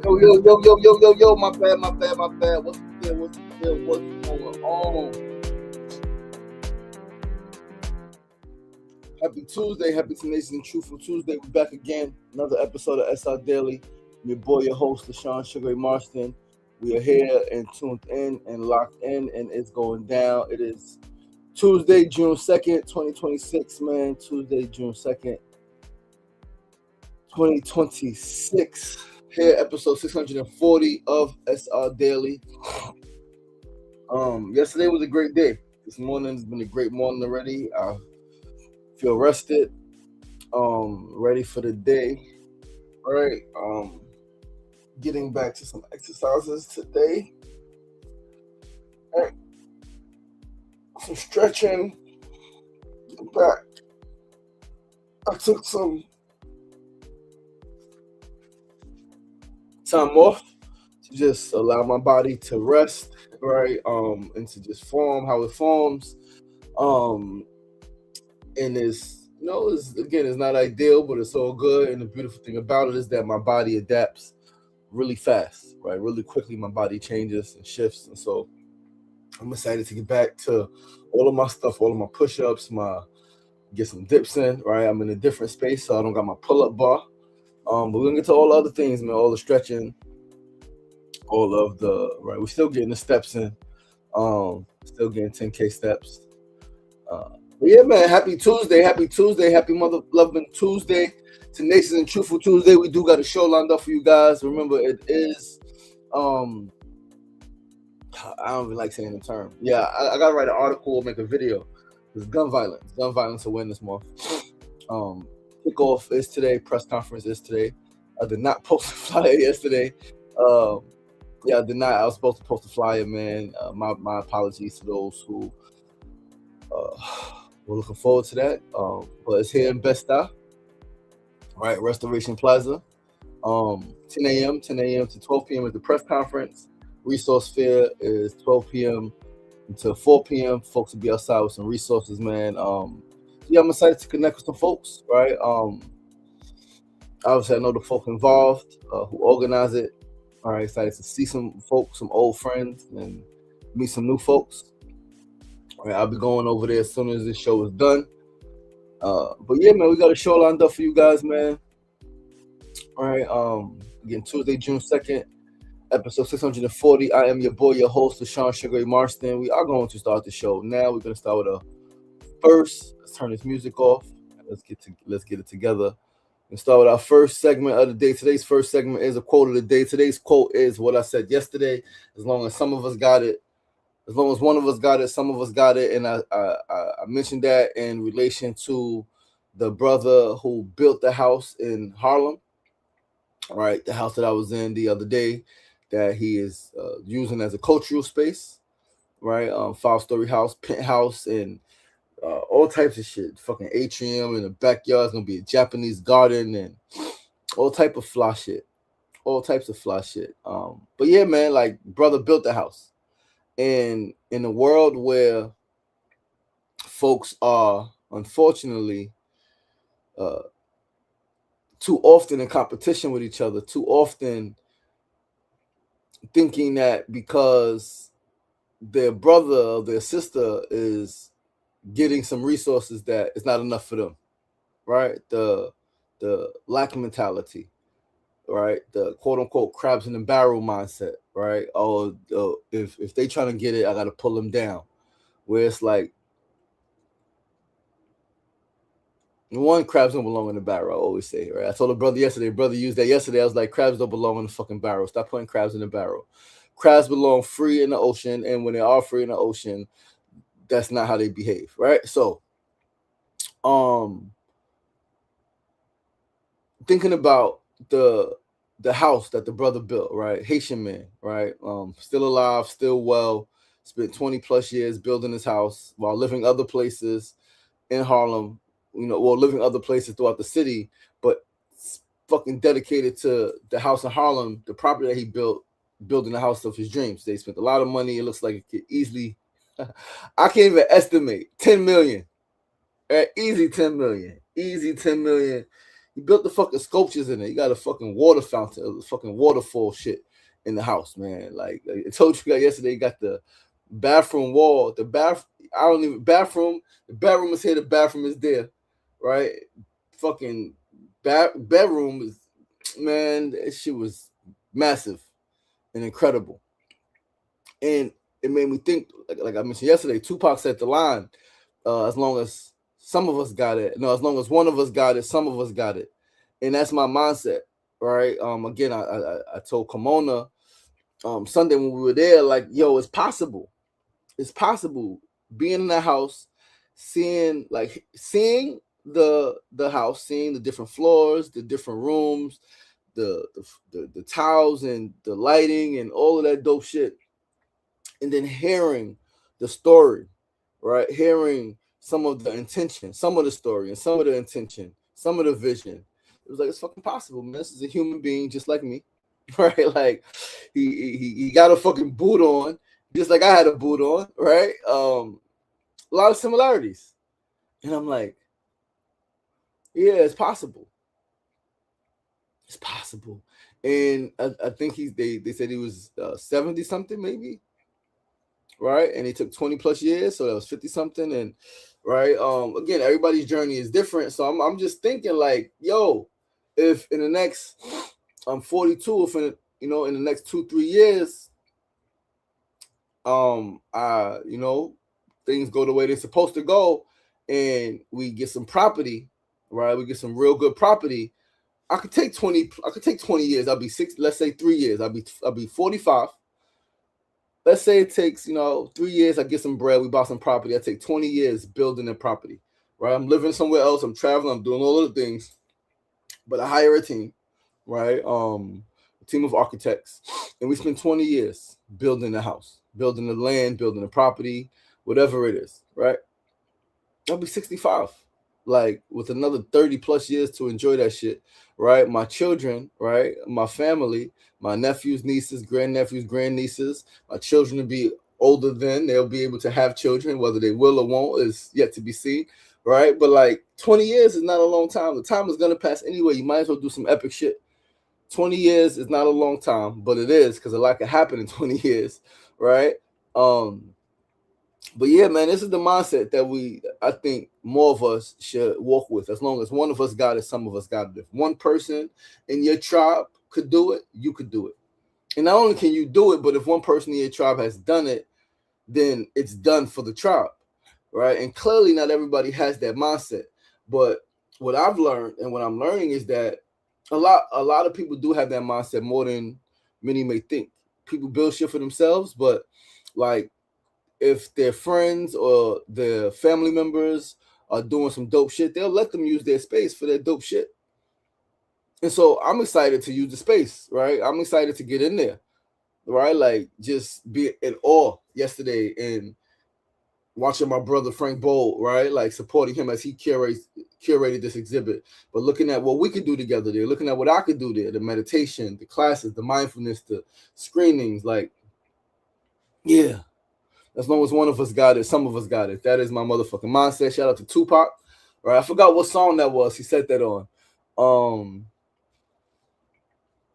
Yo, my bad. What's going on? Happy Tuesday, happy Tenacious and Truthful Tuesday. We're back again. Another episode of SRDaily. Your boy, your host, LaShawn Sugar Marston. We are here and tuned in and locked in, and it's going down. It is Tuesday, June 2nd, 2026, man. Tuesday, June 2nd, 2026. Here, episode 640 of SRDaily. Yesterday was a great day. This morning has been a great morning already. I feel rested, ready for the day. All right, getting back to some exercises today. All right, some stretching. Get back. I took some time off to just allow my body to rest, right? And to just form how it forms. And it's not ideal, but it's all good. And the beautiful thing about it is that my body adapts really fast, right? Really quickly, my body changes and shifts. And so I'm excited to get back to all of my stuff, all of my push-ups, get some dips in, right? I'm in a different space, so I don't got my pull-up bar. But we're gonna get to all the other things, man, all the stretching, we're still getting the steps in. Still getting 10K steps. But yeah, man, happy Tuesday, happy mother loving Tuesday, Tenacious and Truthful Tuesday. We do got a show lined up for you guys. Remember, it is I don't even like saying the term. Yeah, I gotta write an article, make a video. It's gun violence awareness month. Kickoff is today, press conference is today. I did not post a flyer yesterday. I did not. I was supposed to post a flyer, man. My apologies to those who we're looking forward to that. But it's here in Besta, right? Restoration Plaza. 10 a.m. to 12 p.m. is the press conference. Resource fair is 12 p.m. until 4 p.m. Folks will be outside with some resources, man. I'm excited to connect with some folks, right? Obviously, I know the folk involved who organize it. All right, excited to see some folks, some old friends, and meet some new folks. All right, I'll be going over there as soon as this show is done. But yeah, man, we got a show lined up for you guys, man. All right, again, Tuesday, June 2nd, episode 640. I am your boy, your host, LaShawn Sugar Marston. We are going to start the show now. We're going to start with a first. Let's turn this music off. Let's get it together. And start with our first segment of the day. Today's first segment is a quote of the day. Today's quote is what I said yesterday. As long as some of us got it, as long as one of us got it, some of us got it. And I mentioned that in relation to the brother who built the house in Harlem, right? The house that I was in the other day that he is using as a cultural space, right? 5-story house, penthouse, and all types of shit. Fucking atrium in the backyard. It's gonna be a Japanese garden and all type of fly shit. But yeah, man, like brother built the house. And in a world where folks are unfortunately too often in competition with each other, too often thinking that because their brother or their sister is getting some resources that it's not enough for them, right? The lack mentality, right? The quote unquote crabs in the barrel mindset, right? Oh, if they trying to get it, I got to pull them down. Where it's like, one, crabs don't belong in the barrel. I always say, right? I told a brother yesterday. Brother used that yesterday. I was like, crabs don't belong in the fucking barrel. Stop putting crabs in the barrel. Crabs belong free in the ocean, and when they are free in the ocean, that's not how they behave, right? So, thinking about the house that the brother built, right? Haitian man, right? Still alive, still well. Spent 20 plus years building his house while living other places in Harlem. Living other places throughout the city, but fucking dedicated to the house in Harlem, the property that he built, building the house of his dreams. They spent a lot of money. It looks like it could easily, I can't even estimate, 10 million. Easy 10 million. He built the fucking sculptures in it. He got a fucking water fountain, a fucking waterfall shit in the house, man. Like I told you guys yesterday, he got the bathroom wall, the bathroom. The bedroom is here, the bathroom is there, right? Fucking bedroom is, man, that shit was massive and incredible. And it made me think, like I mentioned yesterday, Tupac said the line, as long as some of us got it, no, as long as one of us got it, some of us got it. And that's my mindset, right? Again, I told Kimona Sunday when we were there, like, yo, it's possible. It's possible being in the house, seeing the house, seeing the different floors, the different rooms, the tiles and the lighting and all of that dope shit, and then hearing the story, right? Hearing some of the intention, some of the story, and some of the intention, some of the vision. It was like, it's fucking possible, man. This is a human being just like me, right? Like he got a fucking boot on, just like I had a boot on, right? A lot of similarities, and I'm like, yeah, it's possible. It's possible. And I think they said he was 70 something, maybe, right? And he took 20 plus years, so that was 50 something. And right, again, everybody's journey is different. So I'm just thinking, like, yo, if in the next I'm 42, if in the next 2-3 years, things go the way they're supposed to go, and we get some property, right? We get some real good property. I could take 20 years. I'll be 6, let's say 3 years. I'll be 45. Let's say it takes, 3 years, I get some bread, we bought some property. I take 20 years building the property, right? I'm living somewhere else, I'm traveling, I'm doing all of the things, but I hire a team, right? A team of architects, and we spend 20 years building the house, building the land, building the property, whatever it is, right? I'll be 65, like with another 30 plus years to enjoy that shit, right? My children, right? My family, my nephews, nieces, grandnephews, grandnieces, my children will be older then. They'll be able to have children. Whether they will or won't is yet to be seen, right? But like 20 years is not a long time. The time is going to pass anyway. You might as well do some epic shit. 20 years is not a long time, but it is, because a lot can happen in 20 years, right? But yeah, man, this is the mindset that I think more of us should walk with. As long as one of us got it, some of us got it. If one person in your tribe could do it, you could do it. And not only can you do it, but if one person in your tribe has done it, then it's done for the tribe, right? And clearly not everybody has that mindset. But what I've learned and what I'm learning is that a lot of people do have that mindset more than many may think. People build shit for themselves, but like, if their friends or their family members are doing some dope shit, they'll let them use their space for their dope shit. And so I'm excited to use the space, right? I'm excited to get in there, right? Like, just be in awe yesterday and watching my brother Frank Bold, right? Like, supporting him as he curated this exhibit, but looking at what we could do together there, looking at what I could do there, the meditation, the classes, the mindfulness, the screenings, like, yeah. As long as one of us got it, some of us got it. That is my motherfucking mindset. Shout out to Tupac. Right, I forgot what song that was. He said that on.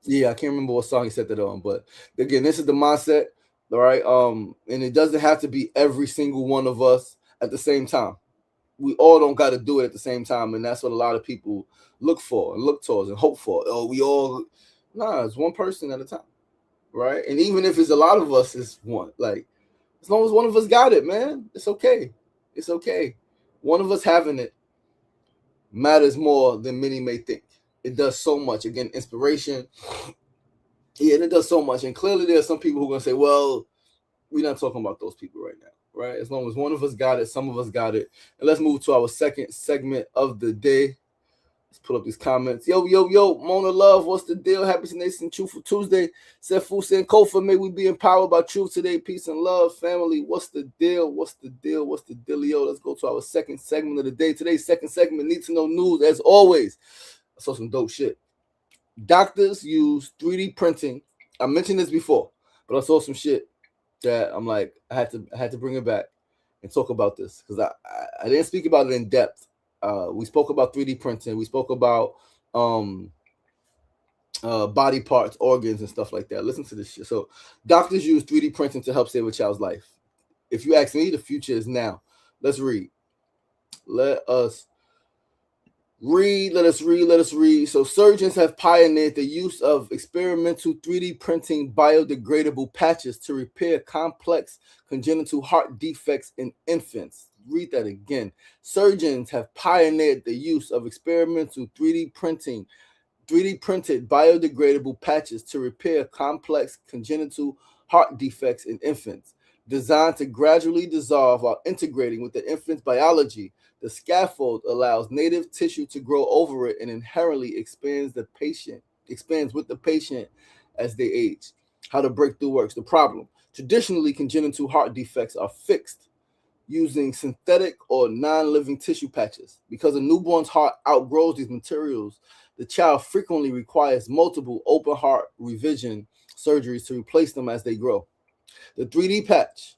Yeah, I can't remember what song he said that on. But again, this is the mindset. All right. And it doesn't have to be every single one of us at the same time. We all don't got to do it at the same time, and that's what a lot of people look for and look towards and hope for. Oh, it's one person at a time, right? And even if it's a lot of us, it's one. Like, as long as one of us got it, man, it's okay. It's okay. One of us having it matters more than many may think. It does so much. Again, inspiration. Yeah, and it does so much. And clearly there are some people who are going to say, well, we're not talking about those people right now, right? As long as one of us got it, some of us got it. And let's move to our second segment of the day. Let's pull up these comments. Yo, Mona Love, what's the deal? Happy Tenacious Truthful Tuesday. Sefu Sankofa, may we be empowered by truth today. Peace and love, family. What's the deal? What's the dealio? Let's go to our second segment of the day. Today's second segment, need to know news. As always, I saw some dope shit. Doctors use 3D printing. I mentioned this before, but I saw some shit that I'm like, I had to bring it back and talk about this, because I didn't speak about it in depth. We spoke about 3D printing. We spoke about um body parts, organs, and stuff like that. Listen to this shit. So doctors use 3D printing to help save a child's life. If you ask me, the future is now. Let's read. Let us read. Let us read. Let us read. So surgeons have pioneered the use of experimental 3D printing biodegradable patches to repair complex congenital heart defects in infants. Read that again. Surgeons have pioneered the use of experimental 3D printed biodegradable patches to repair complex congenital heart defects in infants. Designed to gradually dissolve while integrating with the infant's biology, the scaffold allows native tissue to grow over it and inherently expands with the patient as they age. How the breakthrough works. The problem. Traditionally, congenital heart defects are fixed using synthetic or non-living tissue patches. Because a newborn's heart outgrows these materials, the child frequently requires multiple open heart revision surgeries to replace them as they grow. The 3D patch.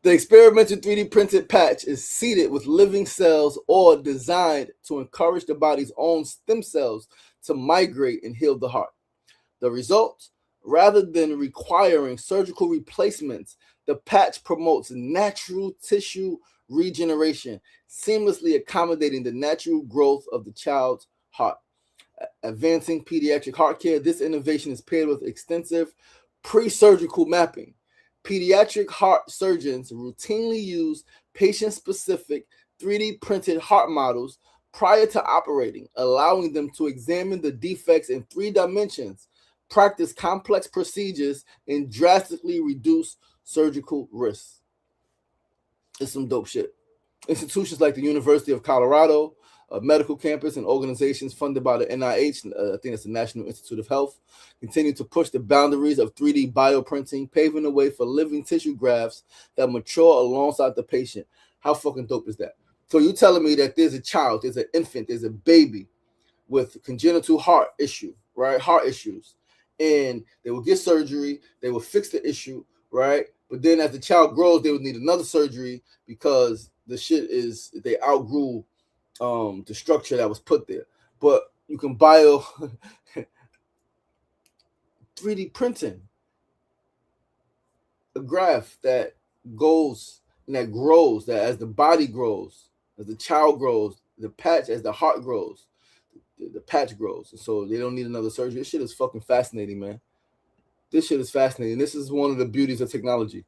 The experimental 3D printed patch is seeded with living cells or designed to encourage the body's own stem cells to migrate and heal the heart. The result, rather than requiring surgical replacements, the patch promotes natural tissue regeneration, seamlessly accommodating the natural growth of the child's heart. Advancing pediatric heart care, this innovation is paired with extensive pre-surgical mapping. Pediatric heart surgeons routinely use patient-specific 3D printed heart models prior to operating, allowing them to examine the defects in 3 dimensions, practice complex procedures, and drastically reduce surgical risks. It's some dope shit. Institutions like the University of Colorado, a medical campus, and organizations funded by the NIH, I think it's the National Institute of Health, continue to push the boundaries of 3D bioprinting, paving the way for living tissue grafts that mature alongside the patient. How fucking dope is that? So you're telling me that there's a child, there's an infant, there's a baby with congenital heart issue, right? Heart issues. And they will get surgery, they will fix the issue, right? But then as the child grows, they would need another surgery because the shit is they outgrew the structure that was put there. But you can bio 3D printing a graft that goes and that grows, that as the body grows, as the child grows, the patch as the heart grows, the patch grows. And so they don't need another surgery. This shit is fucking fascinating, man. This shit is fascinating. This is one of the beauties of technology.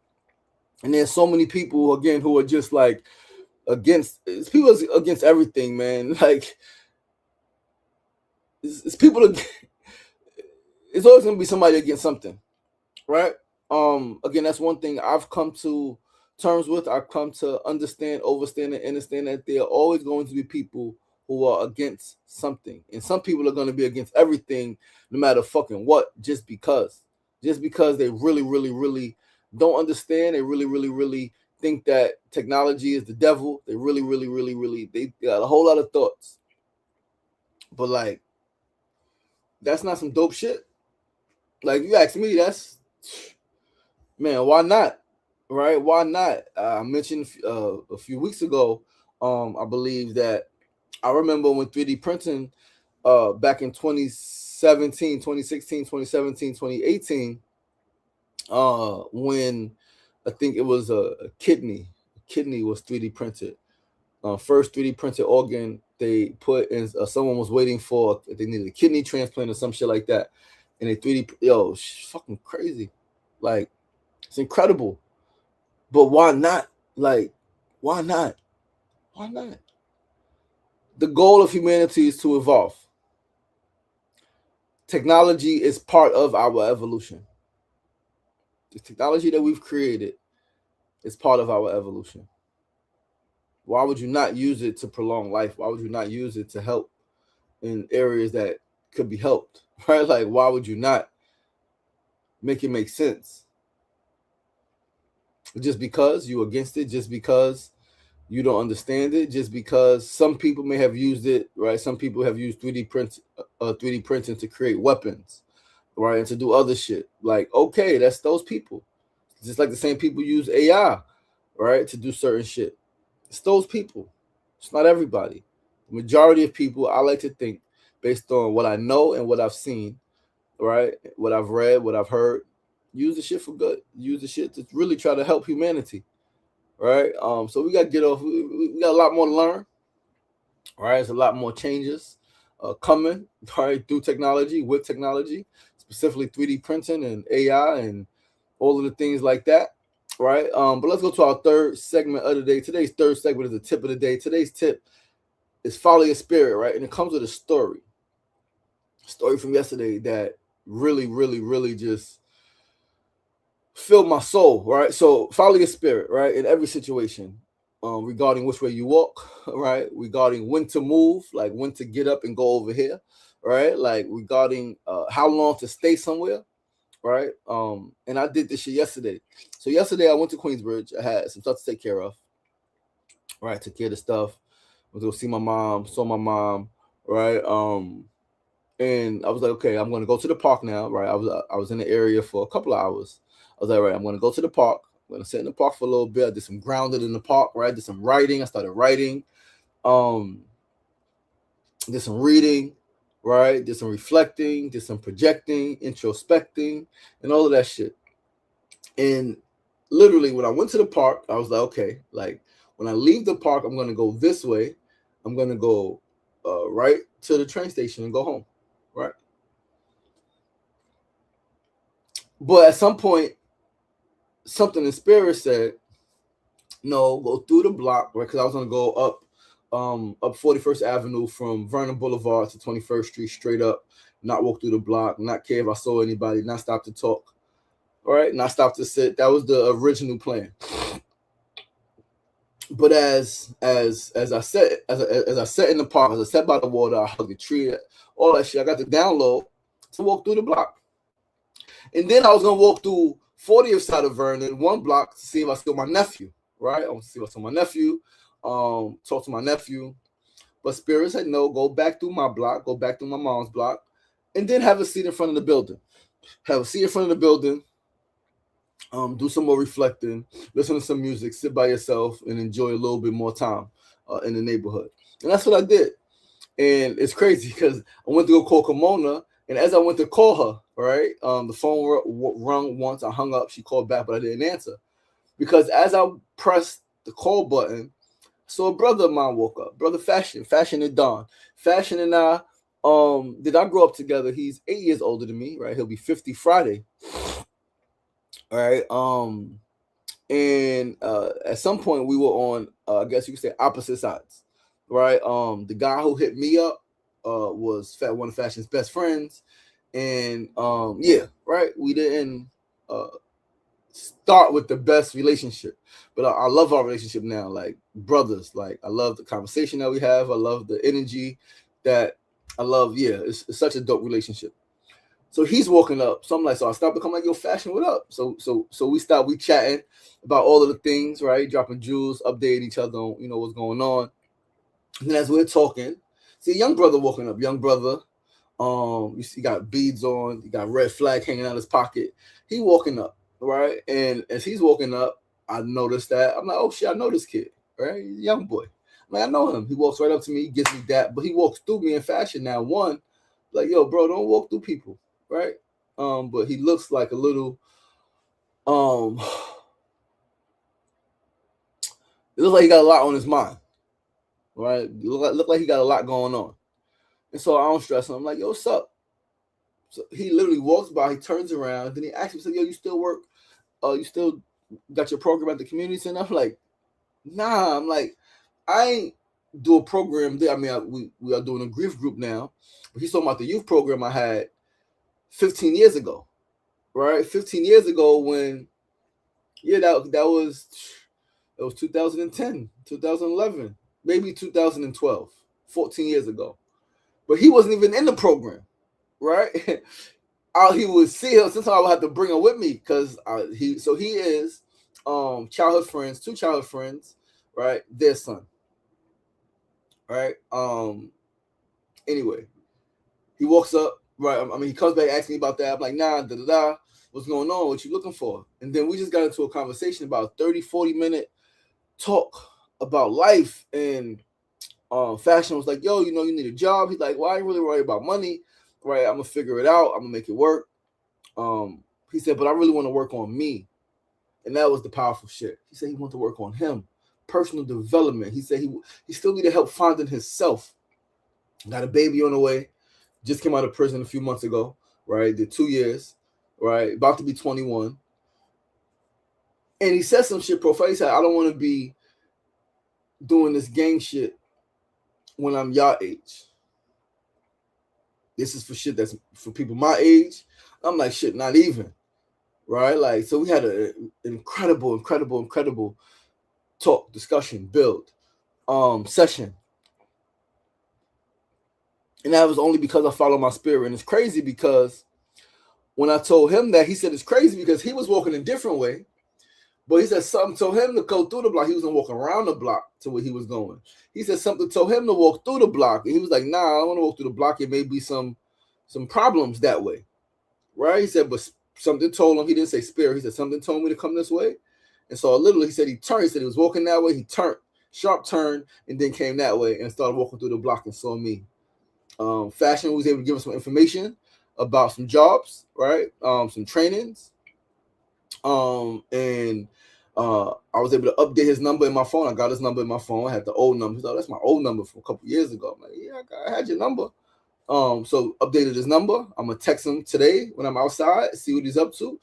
And there's so many people again who are just like against people against everything, man. Like it's people. It's always gonna be somebody against something, right? Again, that's one thing I've come to terms with. I've come to understand, overstand, and understand that there are always going to be people who are against something, and some people are going to be against everything, no matter fucking what, just because they really, really, really don't understand. They really, really, really think that technology is the devil. They really, really, really, really they got a whole lot of thoughts, but like that's not some dope shit. Like you ask me, that's man, why not? Right? Why not? I mentioned a few weeks ago. I believe that I remember when 3D printing back in 2017, 2016, 2017, 2018, when I think it was a kidney. Kidney was 3D printed. First 3D printed organ they put in. Someone was waiting for. They needed a kidney transplant or some shit like that, and they 3D. Yo, fucking crazy. Like it's incredible. But why not? Like, why not? Why not? The goal of humanity is to evolve. Technology is part of our evolution. The technology that we've created is part of our evolution. Why would you not use it to prolong life? Why would you not use it to help in areas that could be helped? Right? Like, why would you not make it make sense? Just because you're against it, just because you don't understand it, just because some people may have used it, right? Some people have used 3D printing to create weapons, right, and to do other shit. Like, okay, that's those people. Just like the same people use AI, right, to do certain shit. It's those people. It's not everybody. The majority of people, I like to think, based on what I know and what I've seen, right? What I've read, what I've heard. Use the shit for good. Use the shit to really try to help humanity, right? So we got to get off. We got a lot more to learn, right? There's a lot more changes coming, right, through technology, with technology, specifically 3D printing and AI and all of the things like that, right? But let's go to our third segment of the day. Today's third segment is the tip of the day. Today's tip is follow your spirit, right? And it comes with a story from yesterday that really, really, really just filled my soul, right? So follow your spirit, right, in every situation, regarding which way you walk, right? Regarding when to move, like when to get up and go over here, right? Like regarding how long to stay somewhere, right? And I did this shit yesterday. So yesterday I went to Queensbridge. I had some stuff to take care of, right? Took care of the stuff. Went to go see my mom, saw my mom, right? And I was like, okay, I'm gonna go to the park now, right? I was in the area for a couple of hours. I was like, right, I'm gonna go to the park. I'm gonna sit in the park for a little bit. I did some grounded in the park, right? Did some writing. I started writing. Um, did some reading, right? Did some reflecting, did some projecting, introspecting, and all of that shit. And literally, when I went to the park, I was like, okay, like when I leave the park, I'm gonna go this way. I'm gonna go right to the train station and go home, right? But at some point, something in spirit said, no, go through the block, right? Because I was gonna go up 41st Avenue from Vernon Boulevard to 21st Street straight up, not walk through the block, not care if I saw anybody, not stop to talk, all right, not stop to sit. That was the original plan. But as I said, as I sat in the park, as I sat by the water, I hugged the tree, all that shit, I got the download to walk through the block. And then I was gonna walk through 40th side of Vernon, one block, to see if I saw my nephew, right? I want to see if I saw my nephew, talk to my nephew. But Spirit said, no, go back through my block, go back through my mom's block, and then have a seat in front of the building. Have a seat in front of the building, do some more reflecting, listen to some music, sit by yourself, and enjoy a little bit more time in the neighborhood. And that's what I did. And it's crazy because I went to go call Kimona, and as I went to call her, right, the phone rung once. I hung up. She called back, but I didn't answer because as I pressed the call button, so a brother of mine woke up, brother Fashion and Don. Fashion and I, did I grow up together? He's 8 years older than me, right? He'll be 50 Friday. All right. And at some point we were on, I guess you could say, opposite sides, right? The guy who hit me up was one of Fashion's best friends, and yeah, right. We didn't start with the best relationship, but I love our relationship now, like brothers. Like I love the conversation that we have. I love the energy that I love. Yeah, it's such a dope relationship. So he's walking up. So I'm like, so I stopped to come like, yo, Fashion, what up? So we stopped, we chatting about all of the things, right? Dropping jewels, updating each other on, what's going on. And then as we're talking, see a young brother walking up, young brother. You see, he got beads on, he got red flag hanging out of his pocket. He walking up, right? And as he's walking up, I noticed that. I'm like, oh shit, I know this kid, right? He's a young boy. I'm like, I know him. He walks right up to me, he gives me that, but he walks through me in Fashion now. One, like, yo, bro, don't walk through people, right? But he looks like a little, it looks like he got a lot on his mind, right? Look like he got a lot going on. And so I don't stress him. I'm like, yo, what's up? So he literally walks by, he turns around, then he asks me, so, yo, you still work? You still got your program at the community center? I'm like, nah. I'm like, I ain't do a program there. I mean, we are doing a grief group now. But he's talking about the youth program I had 15 years ago, right? 15 years ago when, yeah, that was 2010, 2011, maybe 2012, 14 years ago. But he wasn't even in the program, right? He would see him. Sometimes I would have to bring him with me because he is childhood friends, two childhood friends, right? Their son, right? Anyway, he walks up, right? I mean, he comes back, asks me about that. I'm like, nah, what's going on? What you looking for? And then we just got into a conversation about 30, 40-minute talk about life. And Fashion was like, yo, you need a job. He's like, well, I ain't really worried about money, right? I'm gonna figure it out. I'm gonna make it work. He said, but I really want to work on me. And that was the powerful shit. He said he wanted to work on him, personal development. He said he still needed help finding himself. Got a baby on the way. Just came out of prison a few months ago, right? Did 2 years, right? About to be 21. And he said some shit profound. He said, I don't want to be doing this gang shit when I'm your age. This is for shit that's for people my age. I'm like, shit, not even. Right? Like, so we had an incredible talk, discussion, build, session. And that was only because I followed my spirit. And it's crazy because when I told him that, he said it's crazy because he was walking a different way. But he said something told him to go through the block. He was going to walk around the block to where he was going. He said something told him to walk through the block. And he was like, nah, I don't want to walk through the block. It may be some problems that way. Right? He said, but something told him, he didn't say spirit. He said, something told me to come this way. And so literally, he said he turned. He said he was walking that way. He turned, sharp turn, and then came that way and started walking through the block and saw me. Fashion was able to give us some information about some jobs, right? Some trainings. And I was able to update his number in my phone. I got his number in my phone. I had the old number. He's like, that's my old number from a couple years ago. I'm like, yeah, I had your number. So updated his number. I'm gonna text him today when I'm outside, see what he's up to.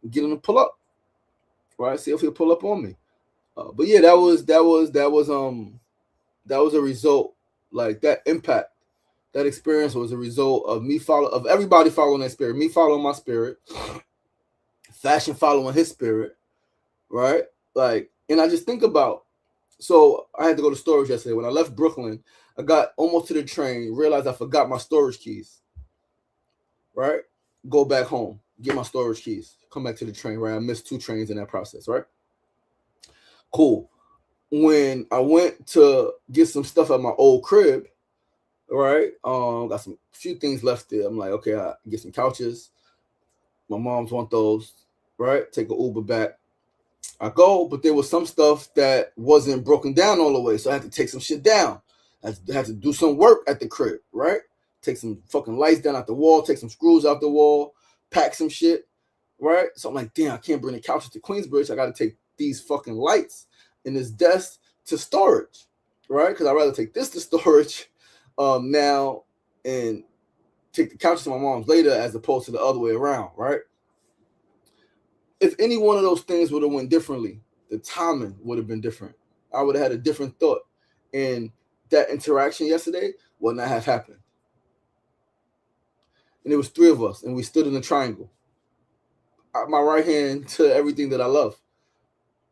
Get him to pull up, right? See if he'll pull up on me. But yeah, that was a result. Like that impact, that experience was a result of everybody following that spirit. Me following my spirit, Fashion following his spirit, right? Like, and I just think about. So I had to go to storage yesterday. When I left Brooklyn, I got almost to the train, realized I forgot my storage keys. Right? Go back home, get my storage keys, come back to the train, right? I missed 2 trains in that process, right? Cool. When I went to get some stuff at my old crib, right? Got some few things left there. I'm like, okay, I get some couches. My mom's want those, right? Take an Uber back. I go, but there was some stuff that wasn't broken down all the way, so I had to take some shit down. I had to do some work at the crib, right? Take some fucking lights down out the wall, take some screws out the wall, pack some shit, right? So I'm like, damn, I can't bring the couches to Queensbridge. I got to take these fucking lights and this desk to storage, right? Because I'd rather take this to storage now and take the couches to my mom's later as opposed to the other way around, right? If any one of those things would have went differently, the timing would have been different. I would have had a different thought. And that interaction yesterday would not have happened. And it was 3 of us, and we stood in a triangle. My right hand to everything that I love,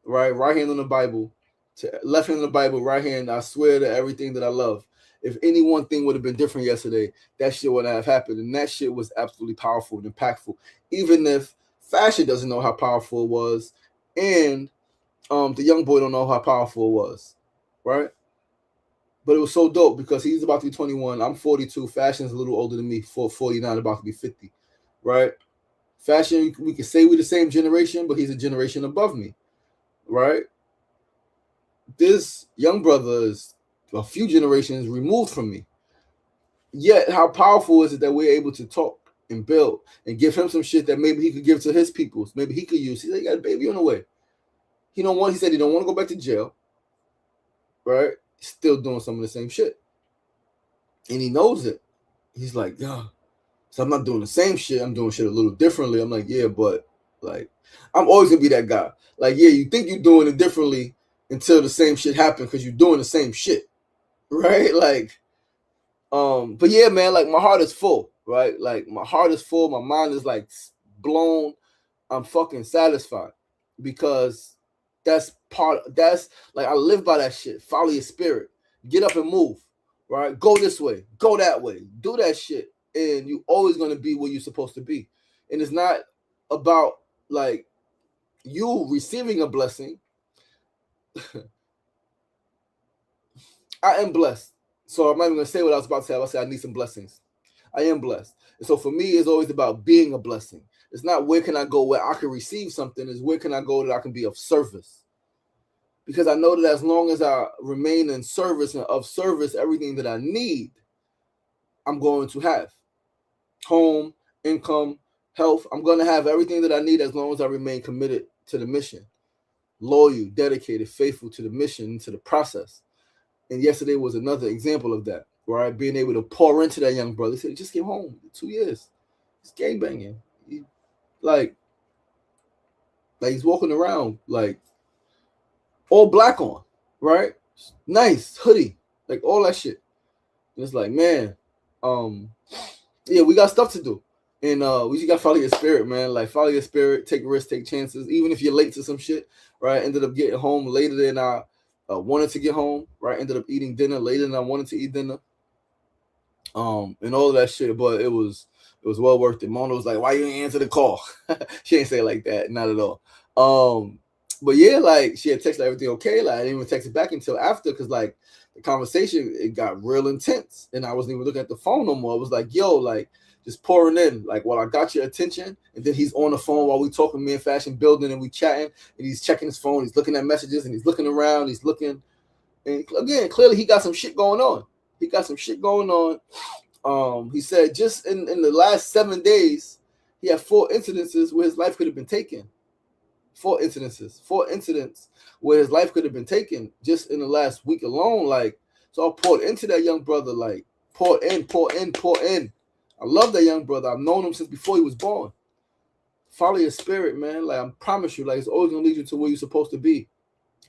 right? Right hand on the Bible, to left hand on the Bible, right hand, I swear to everything that I love. If any one thing would have been different yesterday, that shit would have happened. And that shit was absolutely powerful and impactful. Even if Fashion doesn't know how powerful it was, and the young boy don't know how powerful it was, right? But it was so dope because he's about to be 21. I'm 42. Fashion's a little older than me, 49, about to be 50, right? Fashion, we can say we're the same generation, but he's a generation above me, right? This young brother is a few generations removed from me. Yet, how powerful is it that we're able to talk and build and give him some shit that maybe he could give to his peoples, maybe he could use. He said, he got a baby on the way. He said he don't want to go back to jail, right? Still doing some of the same shit. And he knows it. He's like, yeah. So I'm not doing the same shit. I'm doing shit a little differently. I'm like, yeah, but like, I'm always gonna be that guy. Like, yeah, you think you're doing it differently until the same shit happens because you're doing the same shit, right? Like, but yeah, man, like my heart is full, right? Like my heart is full. My mind is like blown. I'm fucking satisfied because that's like I live by that shit. Follow your spirit. Get up and move, right? Go this way, go that way, do that shit. And you always gonna be where you're supposed to be. And it's not about like you receiving a blessing. I am blessed. So I'm not even gonna say what I was about to say. I was say I need some blessings. I am blessed. And so for me, it's always about being a blessing. It's not where can I go where I can receive something, it's where can I go that I can be of service. because I know that as long as I remain in service and of service, everything that I need, I'm going to have home, income, health. I'm going to have everything that I need as long as I remain committed to the mission, loyal, dedicated, faithful to the mission and to the process. And yesterday was another example of that, right? Being able to pour into that young brother. He said he just came home 2 years. He's gangbanging. Like he's walking around like all black on, right? Nice hoodie, like all that shit. And it's like, man, yeah, we got stuff to do. And we just gotta follow your spirit, man. Like follow your spirit, take risks, take chances. Even if you're late to some shit, right? Ended up getting home later than I wanted to get home, right? Ended up eating dinner later than I wanted to eat dinner. And all of that shit, but it was well worth it. Mona was like, "Why you didn't answer the call?" She ain't say it like that, not at all. But yeah, like she had texted like, everything okay. Like I didn't even text it back until after, because like the conversation, it got real intense, and I wasn't even looking at the phone no more. I was like, "Yo, like just pouring in, like while I got your attention," and then he's on the phone while we talking, me and Fashion building, and we chatting, and he's checking his phone, he's looking at messages, and he's looking around, he's looking, and again, clearly he got some shit going on. He got some shit going on. He said just in the last 7 days, he had 4 incidences where his life could have been taken. 4 incidents where his life could have been taken just in the last week alone. Like, so I poured into that young brother, like pour in. I love that young brother. I've known him since before he was born. Follow your spirit, man. Like I promise you, like it's always gonna lead you to where you're supposed to be.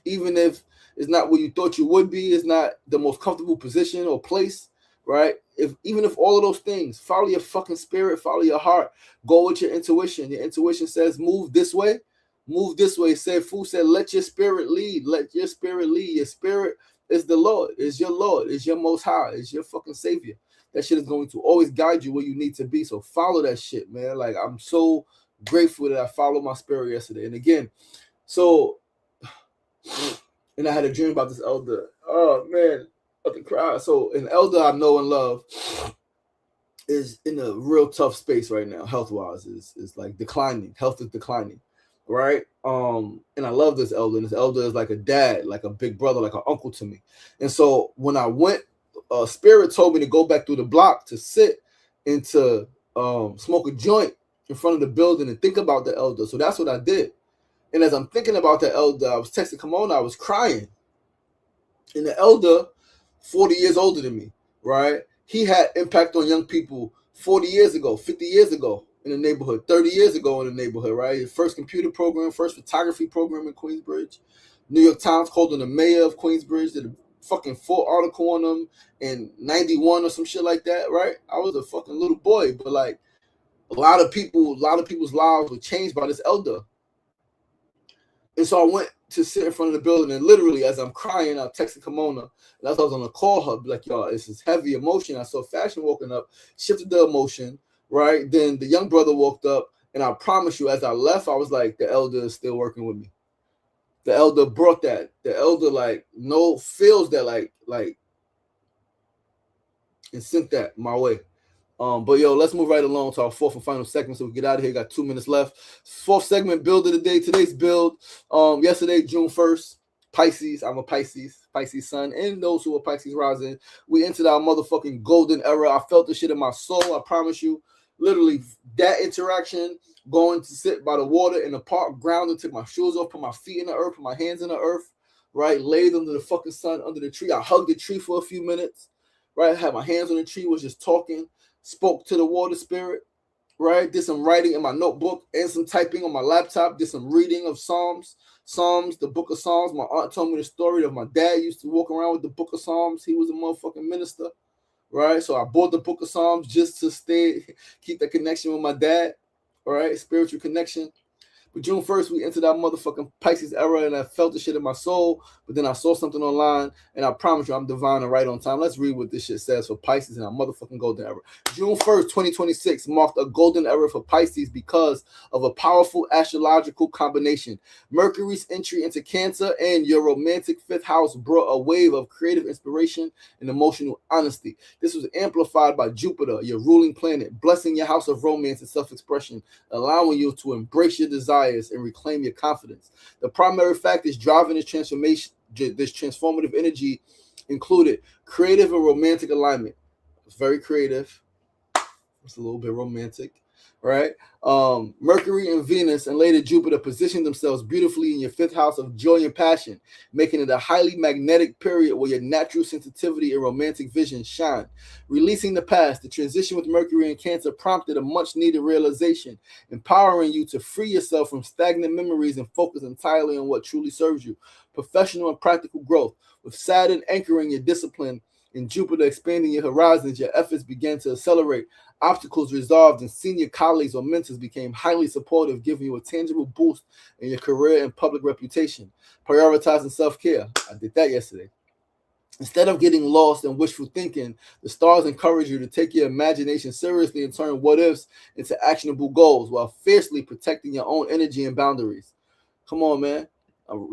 Even if it's not where you thought you would be, it's not the most comfortable position or place, right? Even if all of those things, follow your fucking spirit, follow your heart, go with your intuition. Your intuition says move this way. Fool said, let your spirit lead. Let your spirit lead. Your spirit is the Lord, is your Lord, is your most high, is your fucking savior. That shit is going to always guide you where you need to be. So follow that shit, man. Like I'm so grateful that I followed my spirit yesterday. And again, so and I had a dream about this elder. Oh man, I can cry. So an elder I know and love is in a real tough space right now, health-wise. Is like declining. Health is declining, right? And I love this elder. And this elder is like a dad, like a big brother, like an uncle to me. And so when I went, Spirit told me to go back through the block to sit and to smoke a joint in front of the building and think about the elder. So that's what I did. And as I'm thinking about the elder, I was texting Kimona, I was crying. And the elder, 40 years older than me, right? He had impact on young people 40 years ago, 50 years ago in the neighborhood, 30 years ago in the neighborhood, right? His first computer program, first photography program in Queensbridge. New York Times called him the mayor of Queensbridge, did a fucking full article on him in 91 or some shit like that, right? I was a fucking little boy, but like a lot of people's lives were changed by this elder. And so I went to sit in front of the building, and literally, as I'm crying, I texted Kimona, and as I was on the call her, like, yo, it's this heavy emotion. I saw Fashion walking up, shifted the emotion, right? Then the young brother walked up, and I promise you, as I left, I was like, the elder is still working with me. The elder brought that. The elder, like, feels that, like, and sent that my way. But yo, let's move right along to our 4th and final segment so we get out of here. Got 2 minutes left. 4th segment, build of the day. Today's build, yesterday, June 1st, Pisces. I'm a Pisces sun, and those who are Pisces rising. We entered our motherfucking golden era. I felt the shit in my soul. I promise you. Literally, that interaction, going to sit by the water in the park, grounded, took my shoes off, put my feet in the earth, put my hands in the earth, right? Laid under the fucking sun, under the tree. I hugged the tree for a few minutes, right? I had my hands on the tree, was just talking. Spoke to the water spirit, right? Did some writing in my notebook and some typing on my laptop. Did some reading of Psalms, the book of Psalms. My aunt told me the story of my dad used to walk around with the book of Psalms. He was a motherfucking minister, right? So I bought the book of Psalms just to keep the connection with my dad, all right? Spiritual connection. But June 1st, we entered that motherfucking Pisces era, and I felt the shit in my soul. But then I saw something online, and I promise you, I'm divine and right on time. Let's read what this shit says for Pisces and our motherfucking golden era. June 1st, 2026 marked a golden era for Pisces because of a powerful astrological combination. Mercury's entry into Cancer and your romantic 5th house brought a wave of creative inspiration and emotional honesty. This was amplified by Jupiter, your ruling planet, blessing your house of romance and self-expression, allowing you to embrace your desires bias and reclaim your confidence. The primary factors driving this transformation, this transformative energy, included creative and romantic alignment. It's very creative. It's a little bit romantic, right? Mercury and Venus and later Jupiter position themselves beautifully in your fifth house of joy and passion, making it a highly magnetic period where your natural sensitivity and romantic vision shine. Releasing the past, the transition with Mercury and Cancer prompted a much needed realization, empowering you to free yourself from stagnant memories and focus entirely on what truly serves you. Professional and practical growth, with Saturn anchoring your discipline and Jupiter expanding your horizons, your efforts began to accelerate. Obstacles resolved, and senior colleagues or mentors became highly supportive, giving you a tangible boost in your career and public reputation. Prioritizing self-care. I did that yesterday. Instead of getting lost in wishful thinking, the stars encourage you to take your imagination seriously and turn what-ifs into actionable goals while fiercely protecting your own energy and boundaries. Come on, man.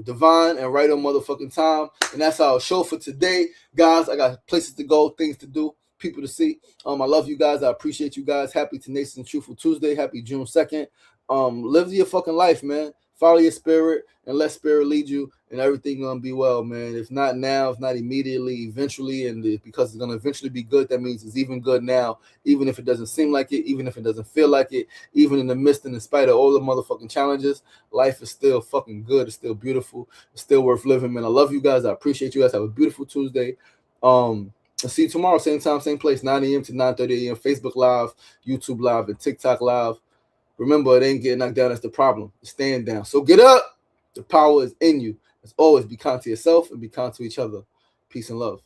Divine and right on motherfucking time. And that's our show for today. Guys, I got places to go, things to do, people to see. I love you guys. I appreciate you guys. Happy Tenacious and Truthful Tuesday. Happy June 2nd. Live your fucking life, man. Follow your spirit and let spirit lead you, and everything gonna be well, man. If not now, if not immediately, eventually, and because it's gonna eventually be good, that means it's even good now, even if it doesn't seem like it, even if it doesn't feel like it, even in the midst and in spite of all the motherfucking challenges, life is still fucking good. It's still beautiful. It's still worth living, man. I love you guys. I appreciate you guys. Have a beautiful Tuesday. I'll see you tomorrow, same time, same place, 9 a.m. to 9:30 a.m. Facebook Live, YouTube Live, and TikTok Live. Remember, it ain't getting knocked down that's the problem. It's staying down. So get up. The power is in you. As always, be kind to yourself and be kind to each other. Peace and love.